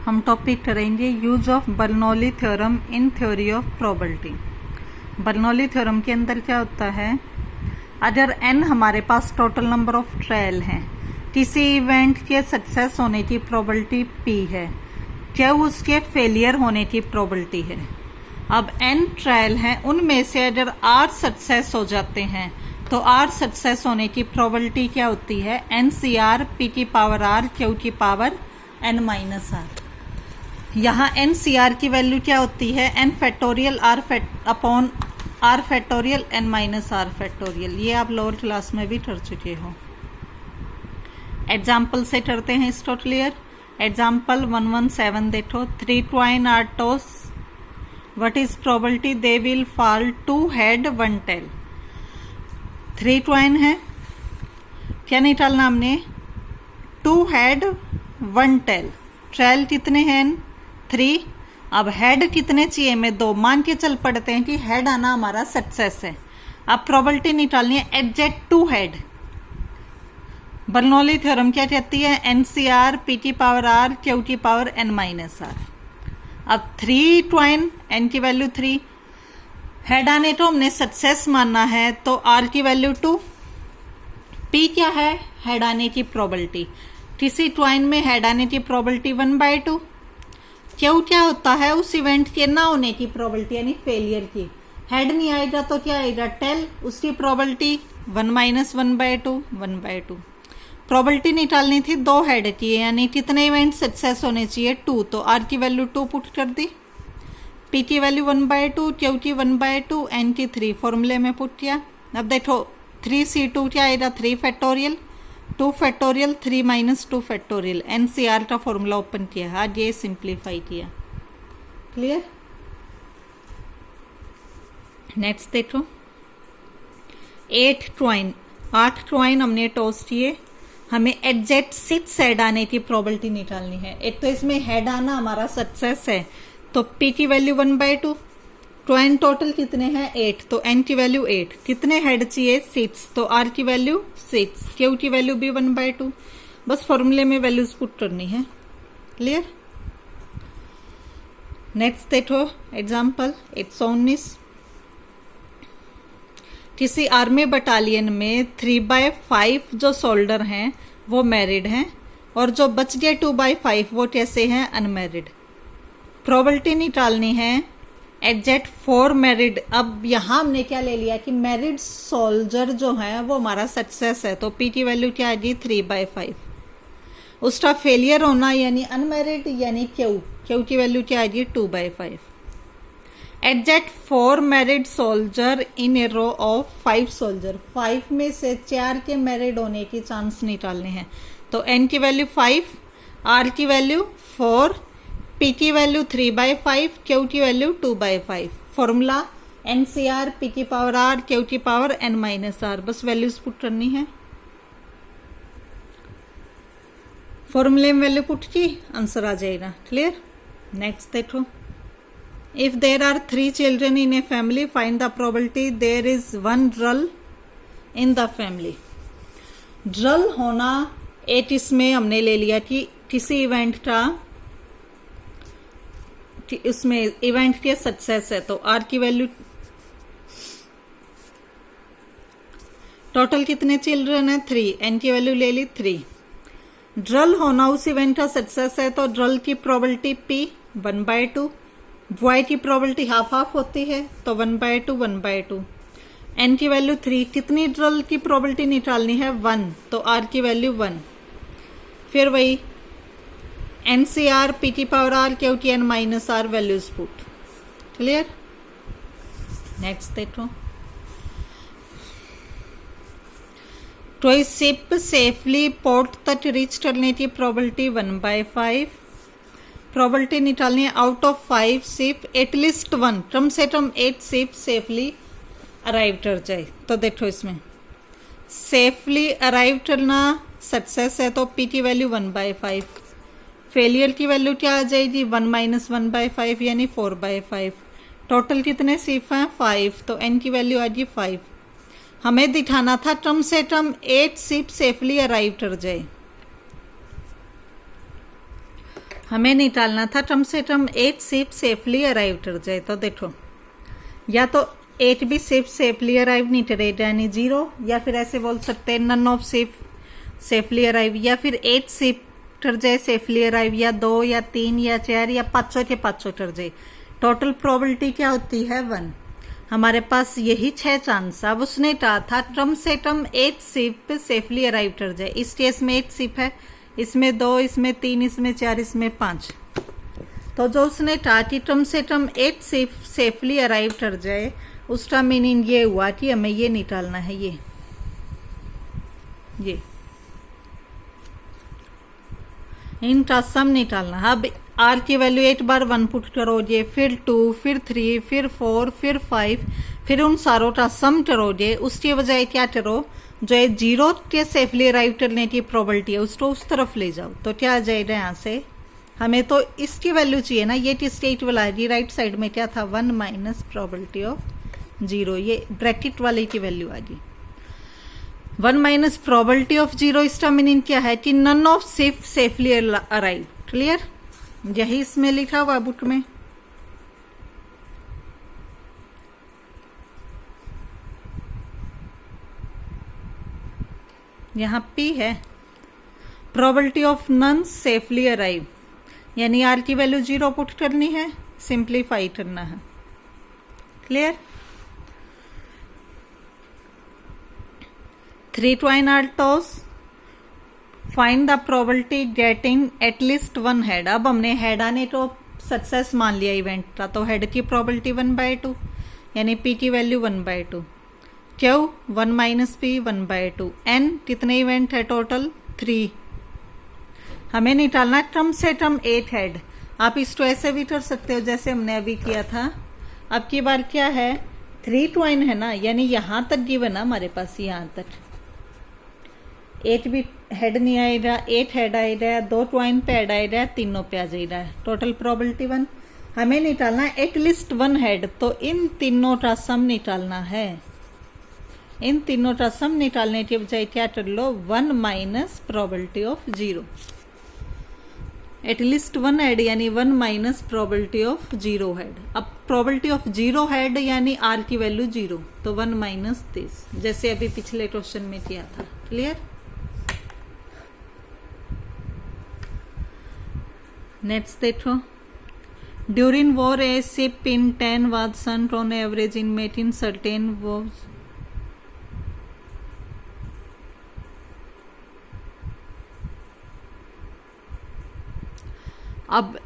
हम टॉपिक करेंगे use of Bernoulli theorem in theory of probability. Bernoulli theorem के अंदर क्या होता है, अगर n हमारे पास टोटल नंबर ऑफ ट्रायल हैं, किसी इवेंट के सक्सेस होने की प्रोबेबिलिटी p है, क्या उसके फेलियर होने की प्रोबेबिलिटी है। अब n ट्रायल हैं, उनमें से अगर r सक्सेस हो जाते हैं तो r सक्सेस होने की प्रोबेबिलिटी क्या होती है, NCR p की पावर r q की पावर n माइनस r। यहाँ NCR की वैल्यू क्या होती है, n factorial r upon r factorial n minus r factorial. ये आप लोअर क्लास में भी कर चुके हो। एग्जाम्पल से करते हैं इसको क्लियर। एग्जाम्पल 117 देखो, 3 coin are tossed, what is probability they will fall 2 head 1 tail। 3 coin है, क्या निकालना हमने, 2 head 1 tail। ट्रायल कितने हैं, 3। अब हेड कितने चाहिए, में 2। मान के चल पड़ते हैं कि हेड आना हमारा सक्सेस है। अब प्रोबेबिलिटी निकालनी है एग्जैक्ट 2 हेड। बर्नौली थ्योरम क्या कहती है, NCR p की पावर r q की पावर n माइनस r। अब 3 क्वाइन, n की वैल्यू 3, हेड आने को हमने सक्सेस मानना है तो r की वैल्यू 2, p क्या है, हेड आने की प्रोबेबिलिटी। किसी क्वाइन में हेड आने की प्रोबेबिलिटी 1/2। क्यों क्या होता है, उस इवेंट के ना होने की प्रोबेबिलिटी यानी फेलियर की। हेड नहीं आएगा तो क्या आएगा, टेल, उसकी प्रोबेबिलिटी 1 माइनस 1/2 1/2। प्रोबेबिलिटी निकालनी थी 2 हेड की, यानी कितने इवेंट सक्सेस होने चाहिए, 2। तो r की वैल्यू 2 पुट कर दी, p की वैल्यू 1/2, q की 1/2, n की 3 फॉर्मूले में पुट किया। अब देखो 3c2 क्या आएगा, 3 factorial 2 factorial 3 minus 2 factorial. NCR का फॉर्मूला ओपन किया, आज ये सिंप्लीफाई किया। क्लियर। नेक्स्ट देखो, 8 क्वाइन, 8 क्वाइन हमने टॉस किए, हमें एग्जैक्ट 6 हेड आने की प्रोबेबिलिटी निकालनी है। एक तो इसमें हेड आना हमारा सक्सेस है तो p की वैल्यू 1/2, क्वाइन टोटल कितने हैं 8, तो n की वैल्यू 8, कितने हेड चाहिए 6, तो r की वैल्यू 6, q की वैल्यू भी 1/2। बस फॉर्मूले में वैल्यूज पुट करनी है। क्लियर। नेक्स्ट देखो एग्जांपल 119, किसी आर्मी बटालियन में 3/5 जो सोल्डर हैं वो मैरिड हैं और जो बच गए 2/5 वो कैसे हैं, अनमैरिड। प्रोबेबिलिटी निकालनी है एग्जैक्ट 4 मैरिड। अब यहाँ हमने क्या ले लिया कि मैरिड सोल्जर जो है वो हमारा सक्सेस है, तो p की वैल्यू क्या आएगी 3/5। उसका फेलियर होना यानी अनमैरिड, यानी q की वैल्यू क्या आएगी 2/5। Exact 4 married soldier in a row of 5 soldier, 5 में से 4 के मैरिड होने की चांस निकालने हैं। तो n की वैल्यू 5, r की वैल्यू 4, p की वैल्यू 3/5, q की वैल्यू 2/5। फॉर्मूला NCR p की पावर r q की पावर n माइनस r। बस वैल्यूज पुट करनी है, फॉर्मूले में वैल्यू पुट की, आंसर आ जाएगा। क्लियर। नेक्स्ट देखो, if there are 3 children in a family, find the probability there is 1 ड्रल इन द फैमिली। ड्रल होना एक इसमें हमने ले लिया कि किसी इवेंट का, उसमें इवेंट के सक्सेस है तो r की वैल्यू, टोटल कितने चिल्ड्रन है 3, n की वैल्यू ले ली 3। ड्रल होना उस इवेंट का सक्सेस है तो ड्रल की प्रोबेबिलिटी p 1/2, बॉय की प्रोबेबिलिटी हाफ हाफ होती है तो 1/2 1/2। n की वैल्यू 3, कितनी ड्रल की प्रोबेबिलिटी निकालनी है 1, तो r की वैल्यू 1। फिर वही NCR p की पावर r q की n minus r values put. Clear. Next देखो, टॉय शिप सेफली पोर्ट तक रीच करने की प्रोबेबिलिटी 1/5। प्रोबेबिलिटी निकालनी है आउट ऑफ 5 शिप एटलीस्ट 1, कम से कम 8 शिप सेफली अराइव कर जाए। तो देखो इसमें सेफली अराइव करना सक्सेस है तो p की वैल्यू 1/5, फेलियर की वैल्यू क्या आ जाएगी 1 माइनस 1/5 यानी 4/5। टोटल कितने शिप हैं 5, तो n की वैल्यू आ गई 5। हमें दिखाना था कम से कम 8 शिप सेफली अराइव कर जाए। हमें निकालना था कम से कम 8 शिप सेफली अराइव कर जाए। तो देखो या तो 8 भी शिप सेफली अराइव नहीं करेगा यानी 0, या फिर ऐसे बोल सकते हैं none of ship safely arrive, या फिर 8 शिप कर जाए सेफली अराइव, या 2 या 3 या 4 या 500 के 500 कर जाए। टोटल प्रोबेबिलिटी क्या होती है 1। हमारे पास यही 6 चांस। अब उसने कहा था कम से कम 8 शिप सेफली अराइव कर जाए। इस केस में 8 शिप है, इसमें 2, इसमें 3, इसमें 4, इसमें 5। तो जो उसने कहा कि कम से कम 8 शिप सेफली अराइव कर जाए, उसका मीनिंग ये हुआ कि हमें ये निकालना है, ये इनका सम निकालना है। अब आर की वैल्यू 8 बार 1 पुट करोगे, फिर 2, फिर 3, फिर 4, फिर 5, फिर उन सारों का सम करोगे। उसके बजाय क्या करो, जो 0 के सेफली अराइव करने की प्रोबेबिलिटी है उसको उस तरफ ले जाओ। तो क्या आ जाएगा यहाँ से, हमें तो इसकी वैल्यू चाहिए ना, ये स्टेट वाला है। राइट साइड में क्या था 1 माइनस प्रोबेबिलिटी ऑफ 0, ये ब्रैकेट वाले की वैल्यू आ गई। 1 माइनस प्रोबेबिलिटी ऑफ 0, इसका मीनिंग क्या है कि none of ship safely arrive. Clear, यही इसमें लिखा हुआ बुक में। यहाँ P है, probability of none safely arrive, यानी R की वैल्यू 0 पुट करनी है, सिंप्लीफाई करना है। Clear, 3 twine are toss, find the probability getting at least 1 head. अब हमने हेड आने को सक्सेस मान लिया इवेंट का, तो हेड की प्रोबेबिलिटी 1/2, यानी P की वैल्यू 1/2। क्यों 1 माइनस P 1/2। N कितने इवेंट है टोटल 3। हमें निकालना कम से कम 8 हेड। आप इसको ऐसे भी कर सकते हो जैसे हमने अभी किया था। अब की बार क्या है 3 twine है ना, यानी यहां तक गिवन है हमारे पास, यहां तक 8 भी हेड नहीं आएगा, 8 हेड आएगा, 2 twine पे हेड आएगा, तीनों पे आ जाएगा। Total probability 1। हमें निकालना है एटलीस्ट 1 हेड, तो इन तीनों का सम निकालना है। इन तीनों का सम निकालने के बजाय क्या कर लो 1 minus probability of 0। At least 1 head यानी 1 माइनस प्रोबेबिलिटी ऑफ 0 हेड। अब प्रोबेबिलिटी ऑफ 0 हेड यानी R की वैल्यू 0, तो 1 माइनस दिस, जैसे अभी पिछले क्वेश्चन में किया था। क्लियर, नेक्स्ट देखो। During war A ship in 10 was sunk on average in making certain vows। अब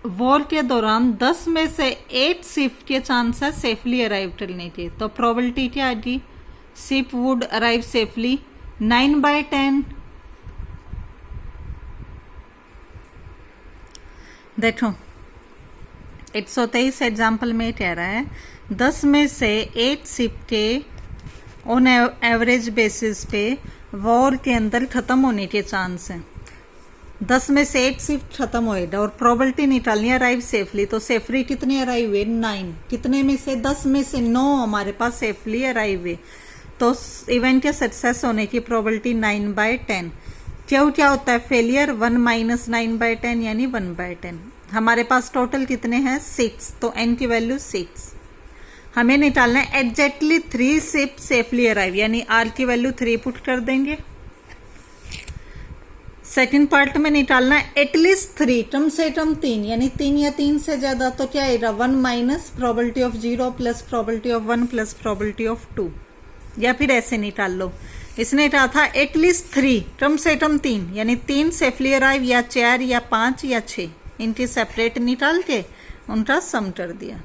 वॉर के दौरान 10 में से 8 शिप के चांस है सेफली अराइव करने के। तो प्रोबेबिलिटी क्या आएगी, शिप वुड अराइव सेफली 9/10। देखो 123 एग्जाम्पल में कह रहा है 10 में से 8 शिप के ऑन एवरेज बेसिस पे वॉर के अंदर खत्म होने के चांस हैं। 10 में से 8 शिप खत्म होएगा और प्रोबेबिलिटी निकालनी है अराइव सेफली। तो सेफली कितने अराइव हुए 9, कितने में से 10 में से 9 हमारे पास सेफली अराइव हुए। तो इवेंट के सक्सेस होने की प्रोबेबिलिटी 9/10। क्यों क्या होता है फेलियर 1 माइनस 9/10 यानी 1/10। हमारे पास टोटल कितने हैं 6, तो n की वैल्यू 6। हमें निकालना है एग्जैक्टली 3 शिप सेफली अराइव, यानी R की वैल्यू 3 पुट कर देंगे। सेकंड पार्ट में निकालना है एटलीस्ट 3, कम से कम 3, यानी 3 या 3 से ज्यादा। तो क्या आएगा 1 minus probability of 0 plus probability of 1 plus probability of 2, या फिर ऐसे निकाल लो। इसने कहा था एटलीस्ट 3, कम से कम 3, यानी 3 सेफली अराइव या 4 या 5 या 6, इनकी सेपरेट निकाल के उनका सम कर दिया।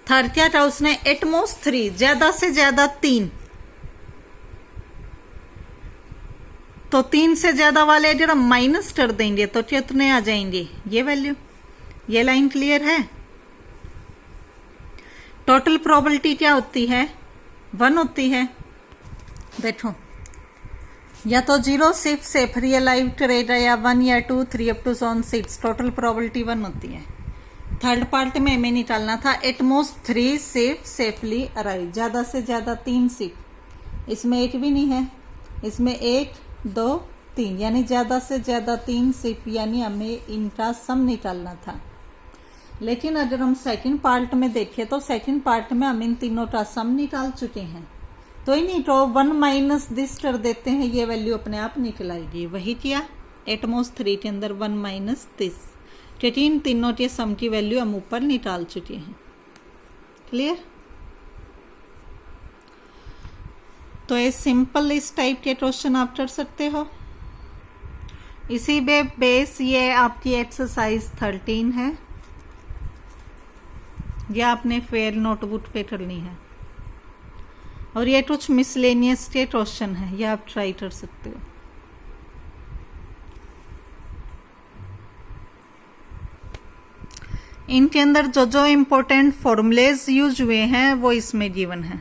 थर्ड क्या था उसने एटमोस्ट 3, ज्यादा से ज्यादा 3। तो 3 से ज्यादा वाले अगर हम माइनस कर देंगे तो कितने आ जाएंगे ये वैल्यू। ये लाइन क्लियर है। टोटल प्रोबेबिलिटी क्या होती है 1 होती है। देखो या तो 0 शिप सेफली अराइव करेगा या 1 या 2 3 अप टू 6, टोटल प्रोबेबिलिटी 1 होती है। थर्ड पार्ट में हमें निकालना था एटमोस्ट 3 शिप सेफली अराइव, ज्यादा से ज्यादा 3 शिप। इसमें 8 भी नहीं है, इसमें 8 2 3, यानी ज़्यादा से ज़्यादा 3 सिर्फ, यानी हमें इनका सम निकालना था। लेकिन अगर हम सेकंड पार्ट में देखें तो सेकंड पार्ट में हम इन तीनों का सम निकाल चुके हैं, तो ही नहीं तो 1 माइनस दिस कर देते हैं, ये वैल्यू अपने आप निकल आएगी। वही किया एटमोस 3 के अंदर 1 माइनस दिस, इन तीनों के सम की वैल्यू हम ऊपर निकाल चुके हैं। क्लियर? तो ये सिंपल इस टाइप के क्वेश्चन आप कर सकते हो। इसी बेस ये आपकी एक्सरसाइज 13 है, ये आपने फेयर नोटबुक पे करनी है, और ये कुछ मिसलेनियस के क्वेश्चन है, ये आप ट्राई कर सकते हो। इनके अंदर जो जो इम्पोर्टेंट फॉर्मूलेज यूज हुए हैं वो इसमें गिवन है।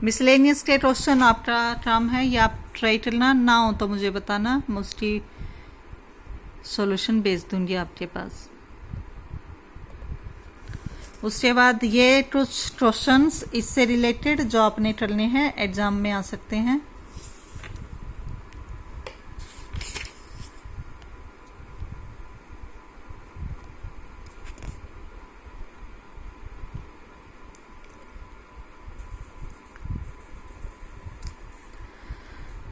मिसलेनियस के क्वेश्चन आपका काम है, ये आप ट्राई करना, ना हो तो मुझे बताना, मैं उसकी सॉल्यूशन भेज दूंगी आपके पास। उसके बाद ये कुछ क्वेश्चंस इससे रिलेटेड जो आपने करने हैं, एग्जाम में आ सकते हैं।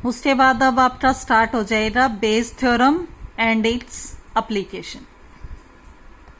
उसके बाद अब आपका स्टार्ट हो जाएगा Bayes theorem and its application.